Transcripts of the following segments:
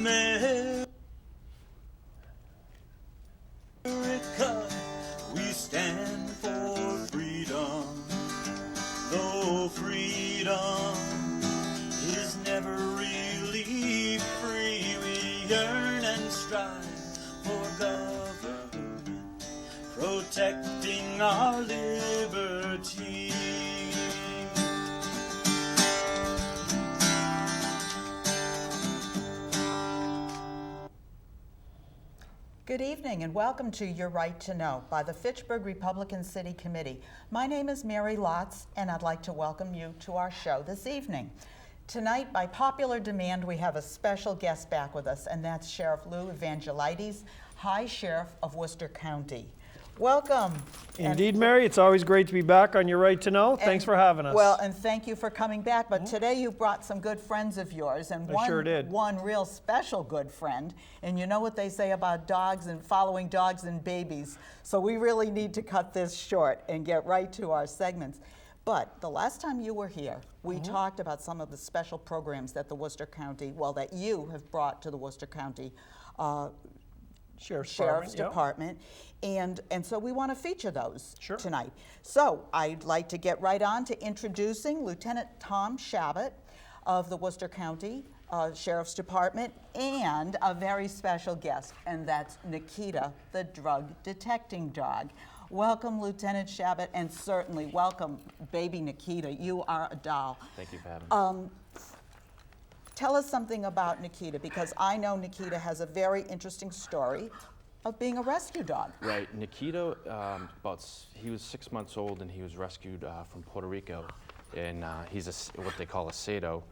America, we stand for freedom. Though freedom is never really free, we yearn and strive for government, protecting our liberty. Good evening and welcome to Your Right to Know by the Fitchburg Republican City Committee. My name is Mary Lotze and I'd like to welcome you to our show this evening. Tonight, by popular demand, we have a special guest back with us, and that's Sheriff Lew Evangelidis, High Sheriff of Worcester County. Welcome. Indeed, Mary. It's always great to be back on Your Right to Know. Thanks for having us. Well, and thank you for coming back. But today you brought some good friends of yours, and one real special good friend. And you know what they say about dogs and following dogs and babies. So we really need to cut this short and get right to our segments. But the last time you were here, we talked about some of the special programs that the Worcester County, that you have brought to the Worcester County Sheriff's Department. And so we want to feature those tonight. So I'd like to get right on to introducing Lt Tom Chabot of the Worcester County Sheriff's Department, and a very special guest, and that's Nikita, the drug detecting dog. Welcome, Lieutenant Chabot, and certainly welcome, baby Nikita. You are a doll. Thank you for having me. Tell us something about Nikita, because I know Nikita has a very interesting story of being a rescue dog. Right, Nikita, he was 6 months old and he was rescued from Puerto Rico, and he's what they call a SADO,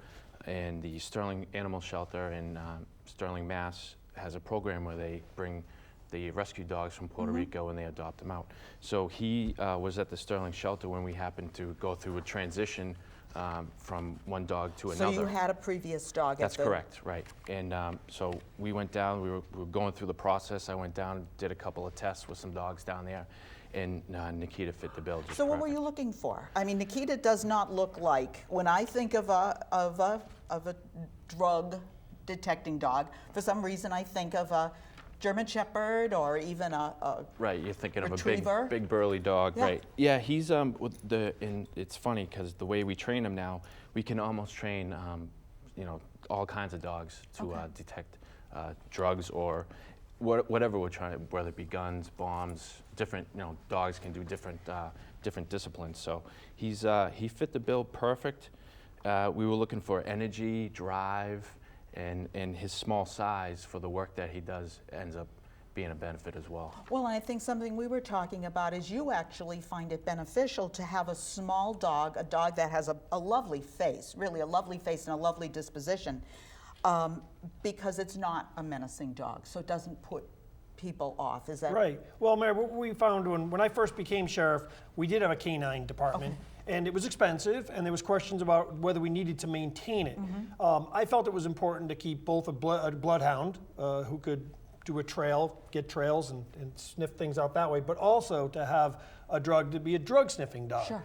and the Sterling Animal Shelter in Sterling, Mass. Has a program where they bring the rescue dogs from Puerto Rico and they adopt them out. So he was at the Sterling shelter when we happened to go through a transition from one dog to another. So you had a previous dog. That's correct, right. And so we went down, we were going through the process. I went down, did a couple of tests with some dogs down there, and Nikita fit the bill. So what were you looking for? I mean, Nikita does not look like, when I think of a drug detecting dog, for some reason I think of a German Shepherd or even a right. You're thinking retriever. Of a big burly dog, yeah. Right? Yeah, he's and it's funny because the way we train him now, we can almost train all kinds of dogs to detect drugs or whatever we're trying to, whether it be guns, bombs, different. Dogs can do different disciplines. So he fit the bill perfect. We were looking for energy, drive. And his small size for the work that he does ends up being a benefit as well. Well, and I think something we were talking about is you actually find it beneficial to have a small dog, a dog that has a lovely face, really a lovely face and a lovely disposition, because it's not a menacing dog, so it doesn't put people off. Is that right? Well, Mayor, what we found when I first became sheriff, we did have a canine department. And it was expensive, and there was questions about whether we needed to maintain it. I felt it was important to keep both a bloodhound who could do a trail, get trails and sniff things out that way, but also to have a drug sniffing dog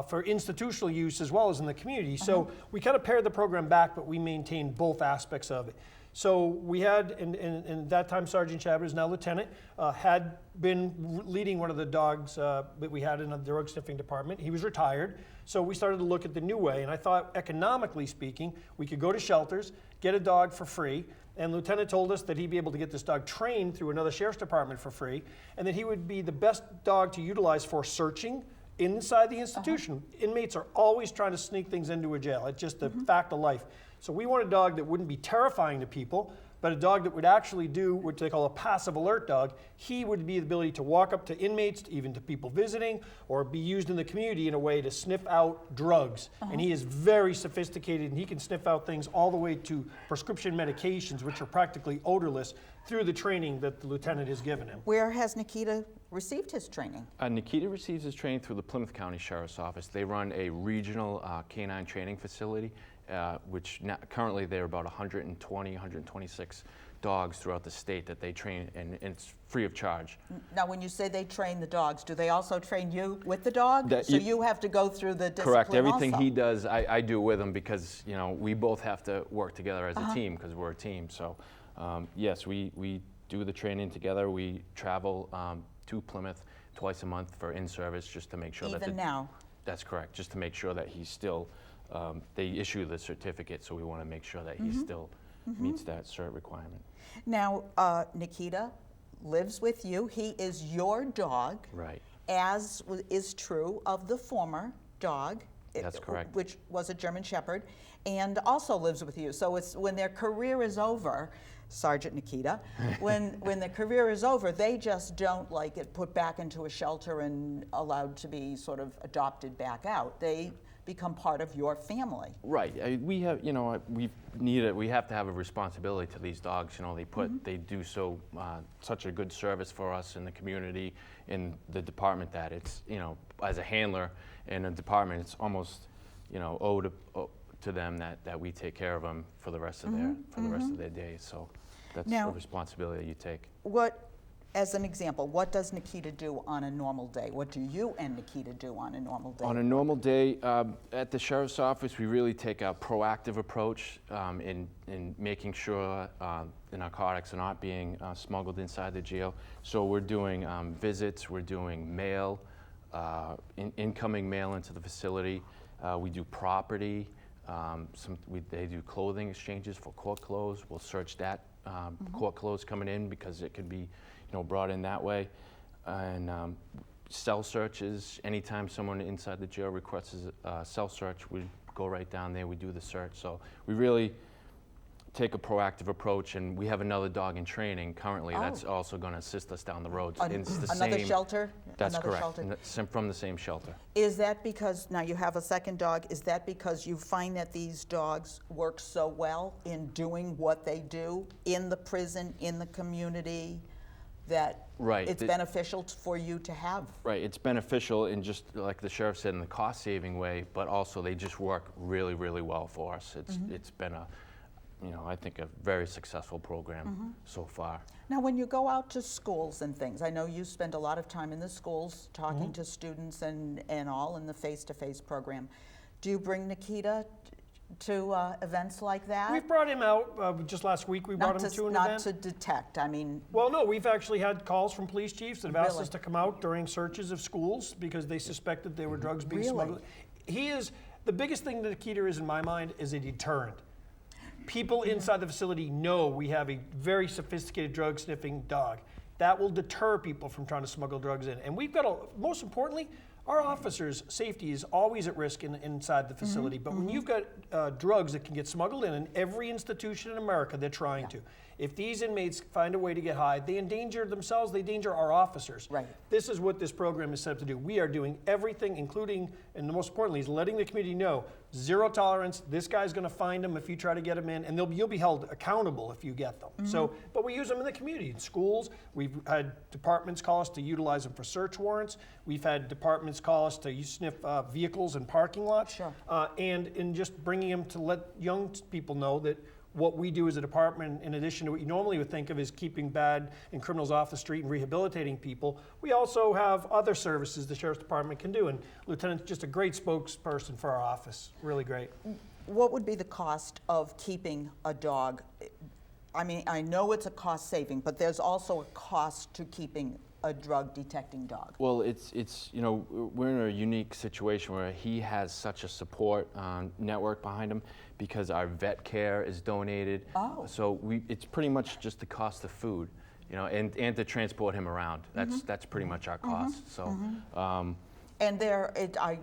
for institutional use as well as in the community. So we kind of pared the program back, but we maintained both aspects of it. So we had, in that time, Sergeant Chabot is now lieutenant, had been leading one of the dogs that we had in the drug sniffing department. He was retired, so we started to look at the new way. And I thought, economically speaking, we could go to shelters, get a dog for free. And Lieutenant told us that he'd be able to get this dog trained through another sheriff's department for free, and that he would be the best dog to utilize for searching inside the institution. Inmates are always trying to sneak things into a jail. It's just a fact of life. So we want a dog that wouldn't be terrifying to people, but a dog that would actually do what they call a passive alert dog. He would be the ability to walk up to inmates, even to people visiting, or be used in the community in a way to sniff out drugs. And he is very sophisticated, and he can sniff out things all the way to prescription medications, which are practically odorless, through the training that the lieutenant has given him. Where has Nikita received his training? Nikita receives his training through the Plymouth County Sheriff's Office. They run a regional canine training facility, which currently there are about 120, 126 dogs throughout the state that they train, and it's free of charge. Now, when you say they train the dogs, do they also train you with the dog? So you have to go through the discipline. Correct. Everything also. he does, I do with him, because we both have to work together as a team, because we're a team. So yes, we do the training together. We travel to Plymouth twice a month for in-service just to make sure that Even now? That's correct, just to make sure that he's still, they issue the certificate, so we want to make sure that he still meets that cert requirement. Now, Nikita lives with you. He is your dog. Right. As is true of the former dog. That's correct. Which was a German Shepherd, and also lives with you. So it's when their career is over, Sergeant Nikita, when their career is over, they just don't like get put back into a shelter and allowed to be sort of adopted back out. They become part of your family. Right. We have, you know, we have to have a responsibility to these dogs. You know, they do such a good service for us in the community, in the department, that it's, you know, as a handler in a department, it's almost, you know, owed to them that we take care of them for the rest of their days. So that's a responsibility you take. As an example, what does Nikita do on a normal day? What do you and Nikita do on a normal day? On a normal day, at the Sheriff's Office, we really take a proactive approach in making sure the narcotics are not being smuggled inside the jail. So we're doing visits, we're doing mail, incoming mail into the facility. We do property. They do clothing exchanges for court clothes. We'll search that court clothes coming in because it could be, you know, brought in that way. And cell searches. Anytime someone inside the jail requests a cell search, we go right down there. We do the search. So we really take a proactive approach, and we have another dog in training currently that's also going to assist us down the road. It's the another same, shelter? That's another correct. Shelter? From the same shelter. Is that because, now you have a second dog, is that because you find that these dogs work so well in doing what they do in the prison, in the community, that it's beneficial for you to have? Right, it's beneficial in, just like the sheriff said, in the cost-saving way, but also they just work really, really well for us. It's been a, you know, I think a very successful program so far. Now, when you go out to schools and things, I know you spend a lot of time in the schools talking to students and all in the face-to-face program. Do you bring Nikita to events like that? We've brought him out just last week. We brought him to an event. Not to detect, I mean. Well, no, we've actually had calls from police chiefs that have asked us to come out during searches of schools because they suspected there were drugs being smuggled. He is, the biggest thing that Nikita is in my mind is a deterrent. People inside the facility know we have a very sophisticated drug sniffing dog. That will deter people from trying to smuggle drugs in. And we've got, most importantly, our officers' safety is always at risk inside the facility. But when you've got drugs that can get smuggled in every institution in America, they're trying to. If these inmates find a way to get high, they endanger themselves, they endanger our officers. Right. This is what this program is set up to do. We are doing everything, including, and most importantly, is letting the community know, zero tolerance, this guy's gonna find them if you try to get them in, and you'll be held accountable if you get them. So, but we use them in the community, in schools. We've had departments call us to utilize them for search warrants. We've had departments call us to sniff vehicles in parking lots. Sure. And in just bringing them to let young people know that what we do as a department, in addition to what you normally would think of as keeping bad and criminals off the street and rehabilitating people, we also have other services the Sheriff's Department can do. And Lieutenant's just a great spokesperson for our office, really great. What would be the cost of keeping a dog? I mean, I know it's a cost saving, but there's also a cost to keeping a drug detecting dog. Well, it's you know, we're in a unique situation where he has such a support network behind him because our vet care is donated. Oh. So it's pretty much just the cost of food, you know, and to transport him around. That's pretty much our cost. So. And I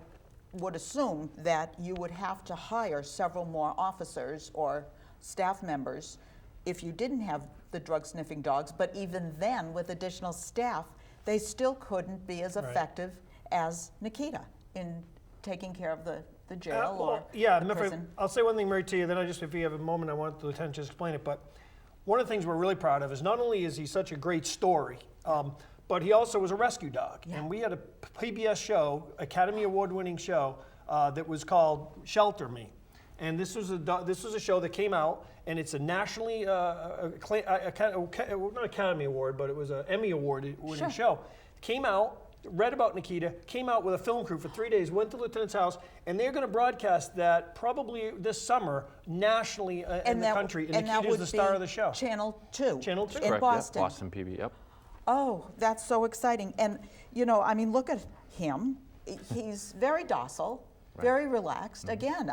would assume that you would have to hire several more officers or staff members if you didn't have the drug sniffing dogs, but even then, with additional staff, they still couldn't be as effective as Nikita in taking care of the jail or the prison. I'll say one thing, Mary, to you, then if you have a moment, I want the lieutenant to explain it, but one of the things we're really proud of is not only is he such a great story, but he also was a rescue dog. And we had a PBS show, Academy Award-winning show, that was called Shelter Me. And this was a show that came out, and it's a nationally not Academy Award, but it was an Emmy Award winning show. It came out, read about Nikita, came out with a film crew for 3 days, went to Lieutenant's house, and they're going to broadcast that probably this summer nationally in the country. And Nikita is the star of the show. Channel 2. Channel 2. In Correct, Boston. Yep, Boston PB, yep. Oh, that's so exciting. And, you know, I mean, look at him. He's very docile, very relaxed. Again,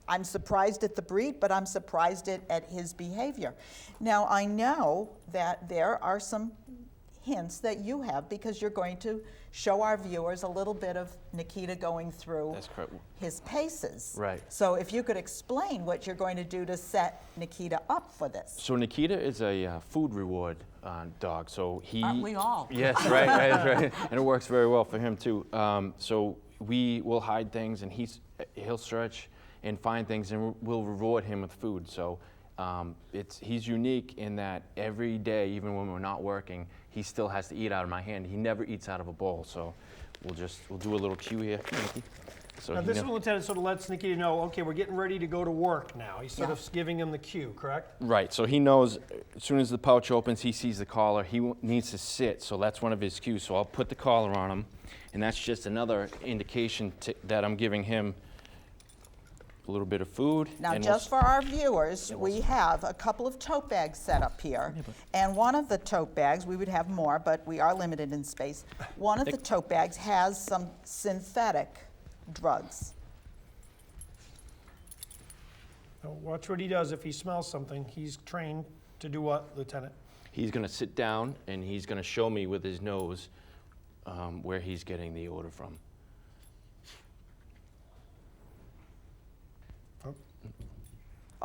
I'm surprised at the breed, but I'm surprised at his behavior. Now, I know that there are some hints that you have because you're going to show our viewers a little bit of Nikita going through That's correct. his paces. Right. So if you could explain what you're going to do to set Nikita up for this. So Nikita is a food reward dog. So he. Aren't we all? Yes, right. And it works very well for him too. So we will hide things, and he'll search and find things, and we'll reward him with food. So he's unique in that every day, even when we're not working, he still has to eat out of my hand. He never eats out of a bowl. So we'll do a little cue here. So Now this one, Lieutenant, sort of lets Nikita know, okay, we're getting ready to go to work now. He's sort of giving him the cue, correct? Right, so he knows as soon as the pouch opens, he sees the collar, he needs to sit, so that's one of his cues. So I'll put the collar on him, and that's just another indication that I'm giving him a little bit of food. Now, and just for our viewers, we have a couple of tote bags set up here. And one of the tote bags, we would have more, but we are limited in space. One of the tote bags has some synthetic drugs. Now watch what he does if he smells something. He's trained to do what, Lieutenant? He's gonna sit down, and he's gonna show me with his nose where he's getting the odor from.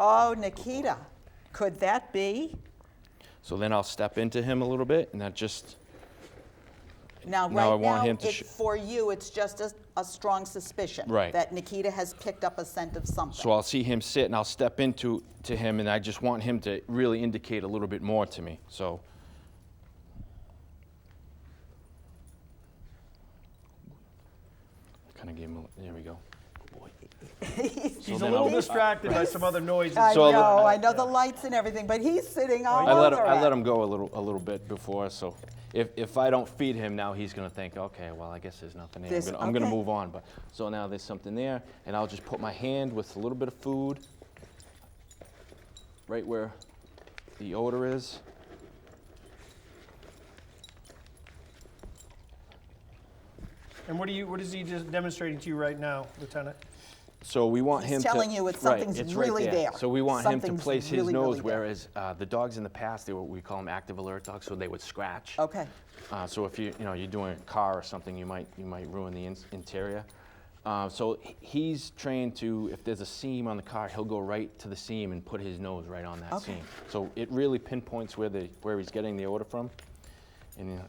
Oh, Nikita, could that be? So then I'll step into him a little bit, and that just, Now, Now I right want now, him to for you, it's just a strong suspicion Right. that Nikita has picked up a scent of something. so I'll see him sit, and I'll step into him, and I just want him to really indicate a little bit more to me. So. Kind of give him there we go. Boy. He's So a then little I'll- distracted by some other noises. I So know, I know the lights and everything, but he's sitting all I over let it. him go a little bit before, so if I don't feed him now, he's gonna think, okay, well, I guess there's nothing there. I'm gonna okay. move on. But so now there's something there, and I'll just put my hand with a little bit of food right where the odor is. And what is he just demonstrating to you right now, Lieutenant? So we want He's him telling to, you it's right, something's it's really right there. So we want him to Something's place his really, nose, really there. whereas the dogs in the past, we call them active alert dogs, so they would scratch. Okay. So if you're doing a car or something, you might ruin the interior. So he's trained to, if there's a seam on the car, he'll go right to the seam and put his nose right on that Okay. seam. So it really pinpoints where he's getting the odor from. And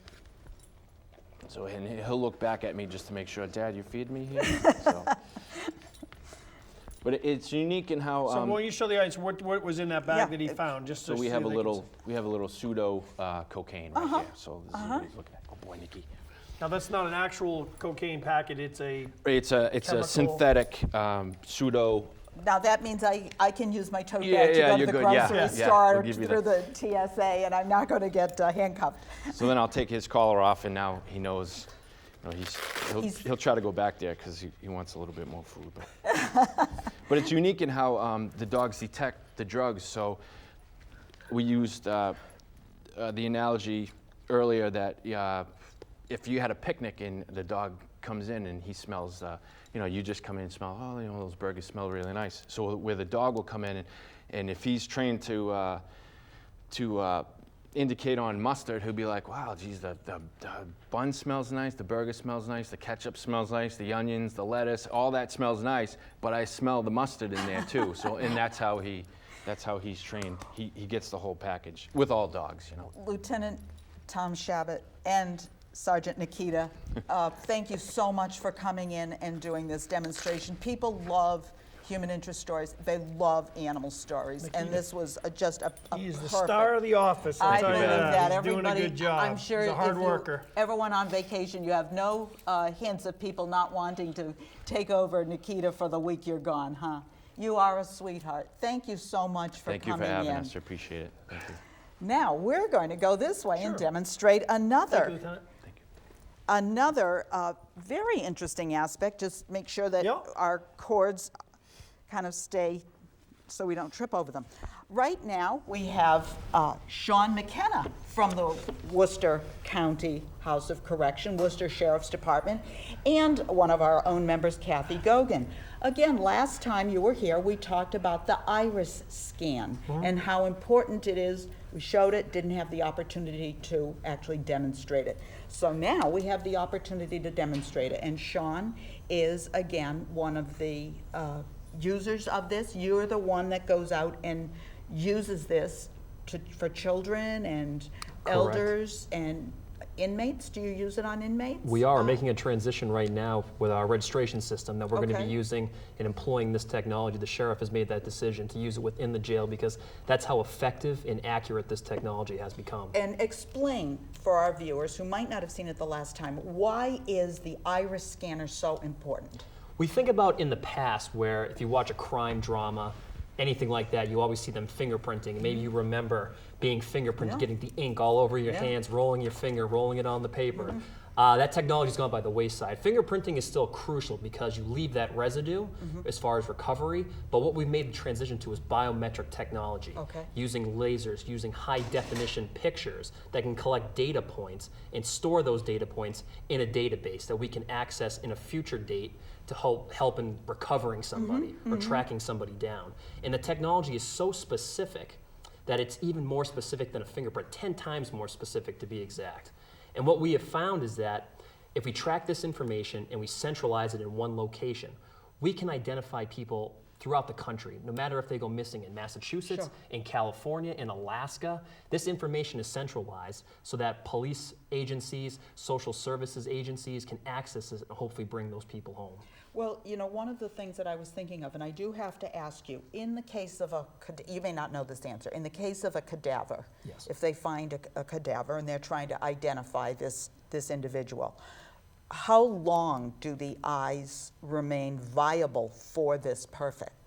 he'll look back at me just to make sure, Dad, you feed me here? So. But it's unique in how. So when you show the audience what was in that bag Yeah, that he found, just So to we see have if a they can little pseudo cocaine right there. So this is what he's looking at. Oh boy, Nikki. Now that's not an actual cocaine packet. It's a It's a Chemical. synthetic pseudo. Now, that means I can use my tote Yeah, bag to yeah, go to you're the good. Yeah, grocery yeah, store we'll give you through the TSA, and I'm not going to get handcuffed. So then I'll take his collar off, and now he knows. He'll try to go back there because he wants a little bit more food. But it's unique in how the dogs detect the drugs. So we used the analogy earlier that if you had a picnic and the dog comes in and he smells, you just come in and smell, those burgers smell really nice. So where the dog will come in, and if he's trained to indicate on mustard, he'll be like, wow, geez, the bun smells nice, the burger smells nice, the ketchup smells nice, the onions, the lettuce, all that smells nice, but I smell the mustard in there too. So, and that's how he's trained. He gets the whole package with all dogs, Lieutenant Tom Chabot and Sergeant Nikita, thank you so much for coming in and doing this demonstration. People love human interest stories. They love animal stories, and this was just a He's the perfect. star of the office. I I'll tell you believe that. He's Everybody, doing a good job. I'm sure He's a hard if worker. everyone on vacation, you have no hints of people not wanting to take over Nikita for the week you're gone, huh? You are a sweetheart. Thank you so much for Thank you coming for having in. us. I appreciate it. Thank you. Now we're going to go this way and demonstrate another. Thank you, Lieutenant. another very interesting aspect, just make sure that Yep. our cords kind of stay so we don't trip over them. Right now, we have Shawn McKenna from the Worcester County House of Correction, Worcester Sheriff's Department, and one of our own members, Kathy Goguen. Again, last time you were here, we talked about the iris scan and how important it is. We showed it, didn't have the opportunity to actually demonstrate it. So now we have the opportunity to demonstrate it. And Shawn is, again, one of the users of this. You're the one that goes out and uses this for children and elders and inmates. Do you use it on inmates? We are making a transition right now with our registration system that we're going to be Okay. using and employing this technology. The sheriff has made that decision to use it within the jail because that's how effective and accurate this technology has become. And explain for our viewers who might not have seen it the last time, why is the iris scanner so important? We think about in the past where if you watch a crime drama, anything like that, you always see them fingerprinting. Maybe you remember being fingerprinted, Yeah. getting the ink all over your Yeah. hands, rolling your finger, rolling it on the paper. That technology's gone by the wayside. Fingerprinting is still crucial because you leave that residue as far as recovery, but what we've made the transition to is biometric technology. Okay. Using lasers, using high definition pictures that can collect data points and store those data points in a database that we can access in a future date to help in recovering somebody or tracking somebody down. And the technology is so specific that it's even more specific than a fingerprint, 10 times more specific to be exact. And what we have found is that if we track this information and we centralize it in one location, we can identify people throughout the country, no matter if they go missing in Massachusetts, in California, in Alaska. This information is centralized so that police agencies, social services agencies can access it and hopefully bring those people home. Well, you know, one of the things that I was thinking of, and I do have to ask you, in the case of you may not know this answer, in the case of a cadaver, Yes. if they find a cadaver and they're trying to identify this individual, how long do the eyes remain viable for this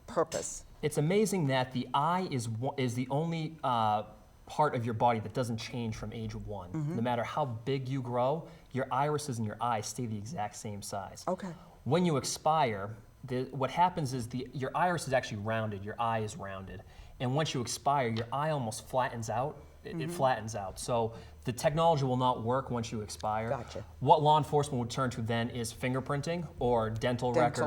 purpose? It's amazing that the eye is the only part of your body that doesn't change from age 1. No matter how big you grow, your irises and your eyes stay the exact same size. Okay. When you expire, what happens is your iris is actually rounded, your eye is rounded. And once you expire, your eye almost flattens out. It flattens out. So the technology will not work once you expire. Gotcha. What law enforcement would turn to then is fingerprinting or dental records.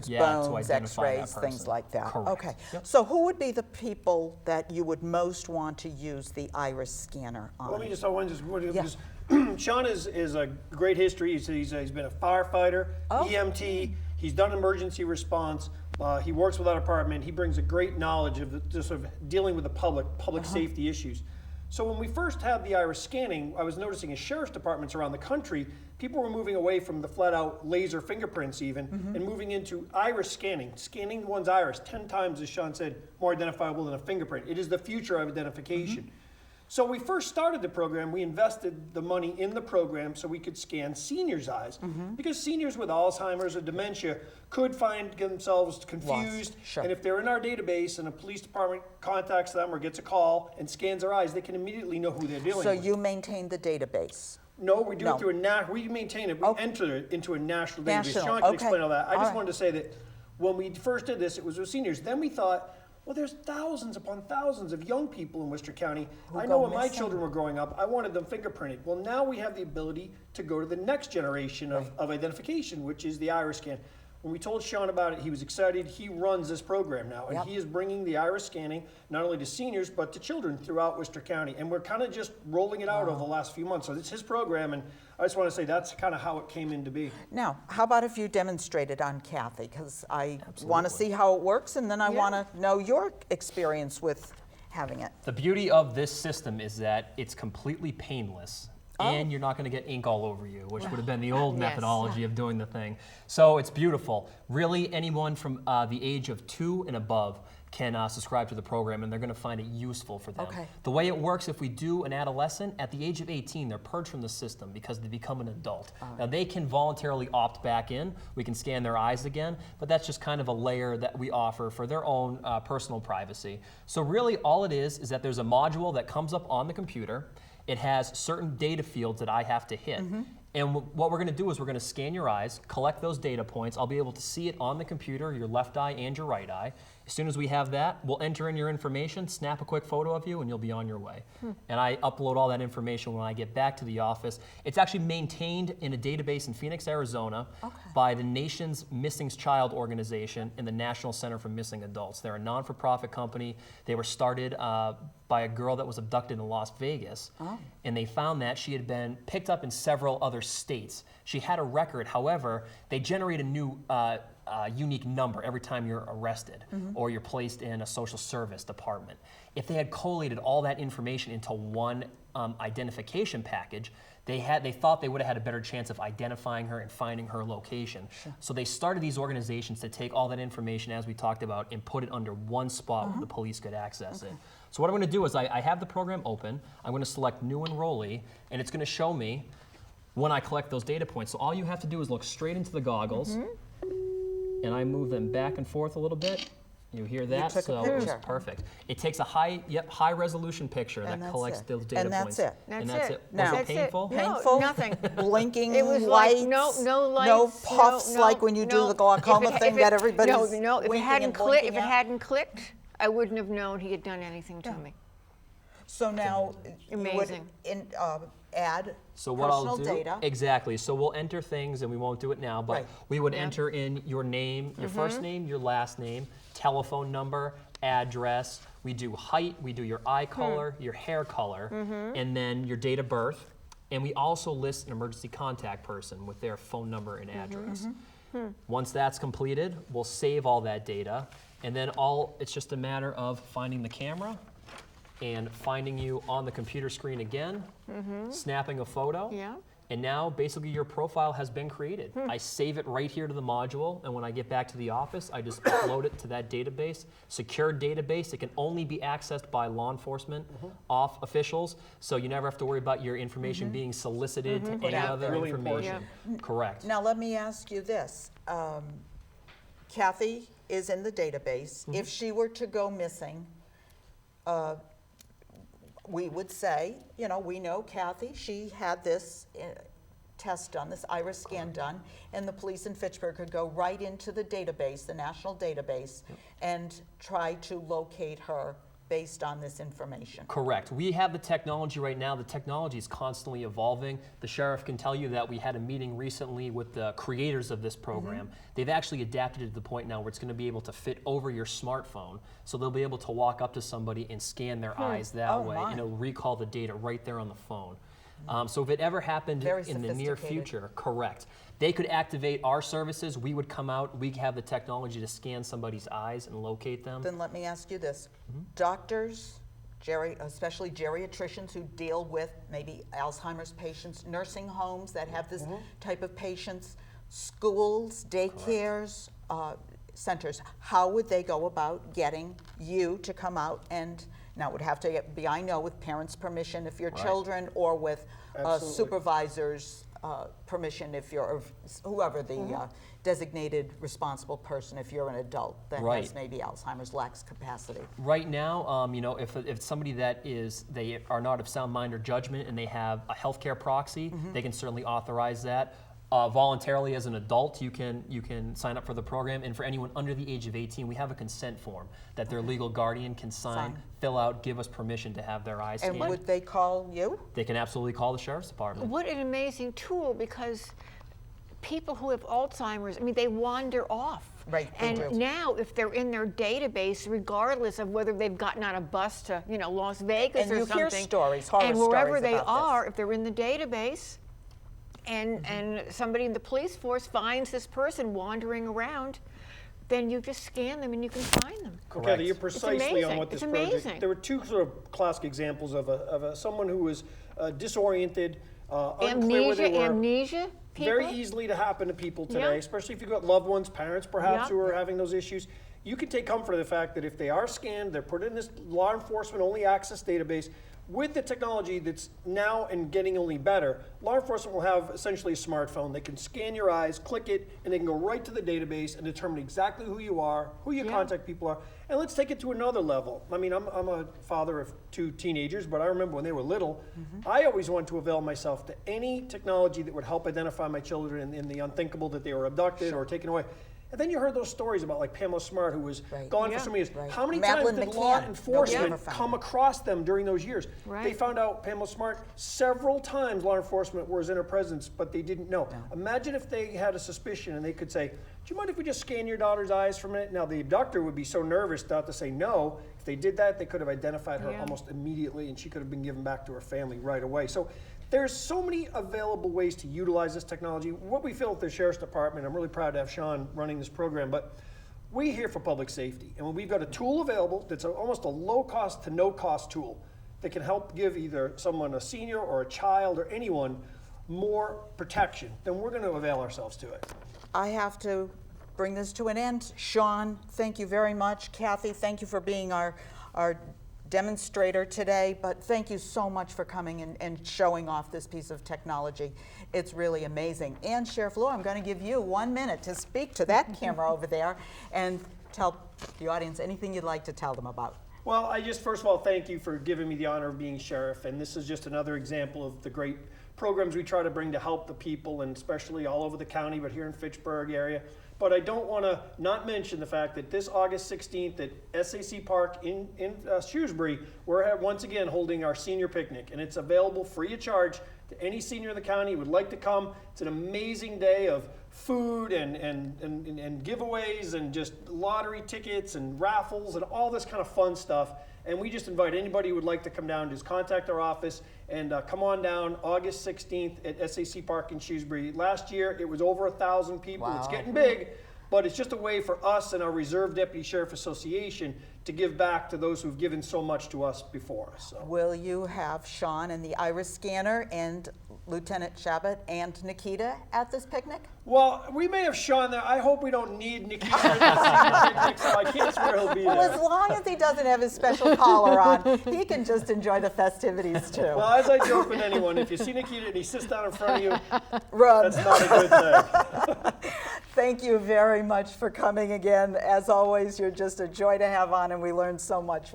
Bones, to identify x-rays, that things person. like that. Correct. Okay. Yep. So who would be the people that you would most want to use the iris scanner on? Let me just, I want to Yeah. just Shawn is a great history. He's been a firefighter, Oh. EMT. He's done emergency response. He works with our department. He brings a great knowledge of just sort of dealing with the public safety issues. So when we first had the iris scanning, I was noticing in sheriff's departments around the country, people were moving away from the flat-out laser fingerprints even, and moving into iris scanning one's iris 10 times, as Shawn said, more identifiable than a fingerprint. It is the future of identification. So when we first started the program, we invested the money in the program so we could scan seniors' eyes. Because seniors with Alzheimer's or dementia could find themselves confused. Sure. And if they're in our database and a police department contacts them or gets a call and scans their eyes, they can immediately know who they're dealing So with. you maintain the database? No, we do No. it through we maintain it, we enter it into a national database. National, Shawn can okay. explain all that. I All just right. wanted to say that when we first did this, it was with seniors. Then we thought, well, there's thousands upon thousands of young people in Worcester County. I know go when my missing. children were growing up, I wanted them fingerprinted. Well, now we have the ability to go to the next generation of identification, which is the iris scan. When we told Shawn about it, he was excited. He runs this program now, and Yep. he is bringing the iris scanning not only to seniors, but to children throughout Worcester County. And we're kind of just rolling it out over the last few months. So it's his program, and I just want to say that's kind of how it came into be. Now, how about if you demonstrate it on Kathy? Because I want to see how it works, and then I want to know your experience with having it. The beauty of this system is that it's completely painless. And you're not going to get ink all over you, which would have been the old methodology of doing the thing. So it's beautiful. Really, anyone from the age of 2 and above can subscribe to the program, and they're going to find it useful for them. Okay. The way it works, if we do an adolescent, at the age of 18, they're purged from the system because they become an adult. Now, they can voluntarily opt back in. We can scan their eyes again, but that's just kind of a layer that we offer for their own personal privacy. So really, all it is that there's a module that comes up on the computer. It has certain data fields that I have to hit. And what we're going to do is we're going to scan your eyes, collect those data points. I'll be able to see it on the computer, your left eye and your right eye. As soon as we have that, we'll enter in your information, snap a quick photo of you, and you'll be on your way. And I upload all that information when I get back to the office. It's actually maintained in a database in Phoenix, Arizona by the nation's Missing Child Organization and the National Center for Missing Adults. They're a non-for-profit company. They were started by a girl that was abducted in Las Vegas. And they found that she had been picked up in several other states. She had a record. However, they generate a new unique number every time you're arrested or you're placed in a social service department. If they had collated all that information into one identification package, they thought they would have had a better chance of identifying her and finding her location. So they started these organizations to take all that information, as we talked about, and put it under one spot where the police could access it. So what I'm going to do is I have the program open. I'm going to select New Enrollee, and it's going to show me when I collect those data points. So all you have to do is look straight into the goggles, and I move them back and forth a little bit. You hear that? took a So picture. it's perfect. It takes a high resolution picture And that that's collects it. those data And that's points. it. And That's that's it. it. Now- Was it That's it. painful? No, Painful? nothing. Blinking It was lights? like no lights, No puffs no, like when you do no. the glaucoma If it- thing if it- that everybody's no. If it winking hadn't and clicked, blinking if it at? hadn't clicked, I wouldn't have known he had done anything to me. So now you would Amazing. add So what personal I'll do, data. exactly. So we'll enter things, and we won't do it now, but Right. we would enter in your name, your first name, your last name, telephone number, address. We do height, we do your eye color, your hair color, and then your date of birth. And we also list an emergency contact person with their phone number and address. Once that's completed, we'll save all that data, and then it's just a matter of finding the camera and finding you on the computer screen again, snapping a photo, Yeah. and now basically your profile has been created. I save it right here to the module, and when I get back to the office, I just upload it to that database, secured database. It can only be accessed by law enforcement officials, so you never have to worry about your information being solicited to any out other there. Really information. Correct. Now let me ask you this. Kathy is in the database. If she were to go missing, we would say, we know Kathy, she had this test done, this iris scan done, and the police in Fitchburg could go right into the database, the national database, and try to locate her based on this information. Correct. We have the technology right now. The technology is constantly evolving. The sheriff can tell you that we had a meeting recently with the creators of this program. They've actually adapted it to the point now where it's going to be able to fit over your smartphone. So they'll be able to walk up to somebody and scan their eyes that Oh, way, my. and it'll recall the data right there on the phone. So if it ever happened Very in the near sophisticated. future, correct. They could activate our services. We would come out. We have the technology to scan somebody's eyes and locate them. Then let me ask you this. Doctors, especially geriatricians who deal with maybe Alzheimer's patients, nursing homes that have this type of patients, schools, daycares, centers, how would they go about getting you to come out and, now it would have to be, I know, with parents' permission if you're children, or with Absolutely. supervisors' permission if you're, or whoever the designated responsible person if you're an adult that has Right. maybe Alzheimer's, lacks capacity. Right now, if somebody they are not of sound mind or judgment and they have a healthcare proxy, they can certainly authorize that. Voluntarily as an adult, you can sign up for the program, and for anyone under the age of 18, we have a consent form that their legal guardian can sign, fill out, give us permission to have their eyes And scanned. would they call you? They can absolutely call the sheriff's department. What an amazing tool, because people who have Alzheimer's, they wander off. Right, they And do. now, if they're in their database, regardless of whether they've gotten on a bus to, Las Vegas And or you something. hear stories, horror and wherever stories they about this. are, if they're in the database, and somebody in the police force finds this person wandering around, then you just scan them and you can find them. Okay, you're precisely on amazing. what this It's project. amazing. There were two sort of classic examples of someone who was disoriented, unclear where they were. Amnesia people? Very easily to happen to people today, Yeah. especially if you've got loved ones, parents perhaps, Yeah. who are having those issues. you can take comfort in the fact that if they are scanned, they're put in this law enforcement only access database. With the technology that's now and getting only better, law enforcement will have essentially a smartphone. They can scan your eyes, click it, and they can go right to the database and determine exactly who you are, who your contact people are. And let's take it to another level. I mean, I'm a father of 2 teenagers, but I remember when they were little, I always wanted to avail myself to any technology that would help identify my children in the unthinkable, that they were abducted or taken away. And then you heard those stories about like Pamela Smart, who was gone for so many years. How many times did law enforcement come across them during those years? They found out Pamela Smart several times. Law enforcement was in her presence, but they didn't know. Imagine if they had a suspicion and they could say, do you mind if we just scan your daughter's eyes for a minute? Now, the abductor would be so nervous not to say no. If they did that, they could have identified her almost immediately, and she could have been given back to her family right away. So there's so many available ways to utilize this technology. What we feel at the Sheriff's Department, I'm really proud to have Shawn running this program, but we're here for public safety. And when we've got a tool available that's almost a low cost to no cost tool that can help give either someone, a senior or a child or anyone, more protection, then we're going to avail ourselves to it. I have to bring this to an end. Shawn, thank you very much. Kathy, thank you for being our demonstrator today, but thank you so much for coming and showing off this piece of technology. It's really amazing. And Sheriff Lew, I'm going to give you 1 minute to speak to that camera over there and tell the audience anything you'd like to tell them about. Well, I just, first of all, thank you for giving me the honor of being sheriff, and this is just another example of the great programs we try to bring to help the people, and especially all over the county, but here in Fitchburg area. But I don't want to not mention the fact that this August 16th at SAC Park in Shrewsbury, we're once again holding our senior picnic, and it's available free of charge to any senior in the county who would like to come. It's an amazing day of food and giveaways and just lottery tickets and raffles and all this kind of fun stuff. And we just invite anybody who would like to come down, just contact our office and come on down August 16th at SAC Park in Shrewsbury. Last year, it was over 1,000 people. Wow. It's getting big, but it's just a way for us and our Reserve Deputy Sheriff Association to give back to those who've given so much to us before us. So. Will you have Shawn and the iris scanner and Lieutenant Chabot and Nikita at this picnic? Well, we may have Shawn there. I hope we don't need Nikita at the picnic, so I can't swear he'll be there. Well, as long as he doesn't have his special collar on, he can just enjoy the festivities too. Well, as I joke with anyone, if you see Nikita and he sits down in front of you, run. That's not a good thing. Thank you very much for coming again. As always, you're just a joy to have on, and we learn so much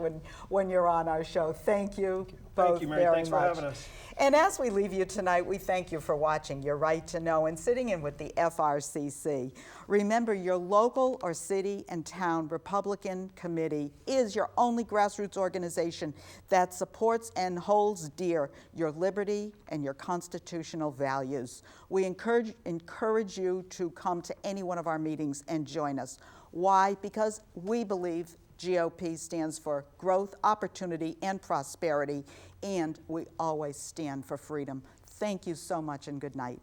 when you're on our show. Thank you both Thank you, Mary. very Thanks much. for having us. And as we leave you tonight, we thank you for watching Your Right to Know and sitting in with the FRCC. Remember, your local or city and town Republican committee is your only grassroots organization that supports and holds dear your liberty and your constitutional values. We encourage you to come to any one of our meetings and join us. Why? Because we believe GOP stands for growth, opportunity, and prosperity, and we always stand for freedom. Thank you so much, and good night.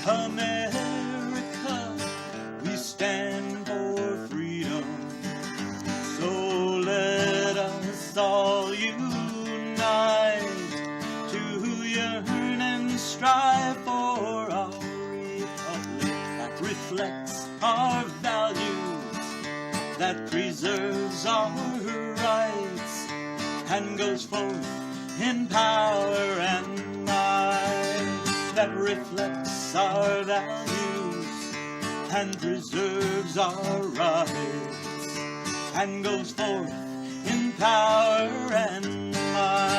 America, we stand for freedom. So let us all unite to yearn and strive for our republic that reflects our values, that preserves our rights, and goes forth in power and might, that reflects our values and preserves our rights, and goes forth in power and might.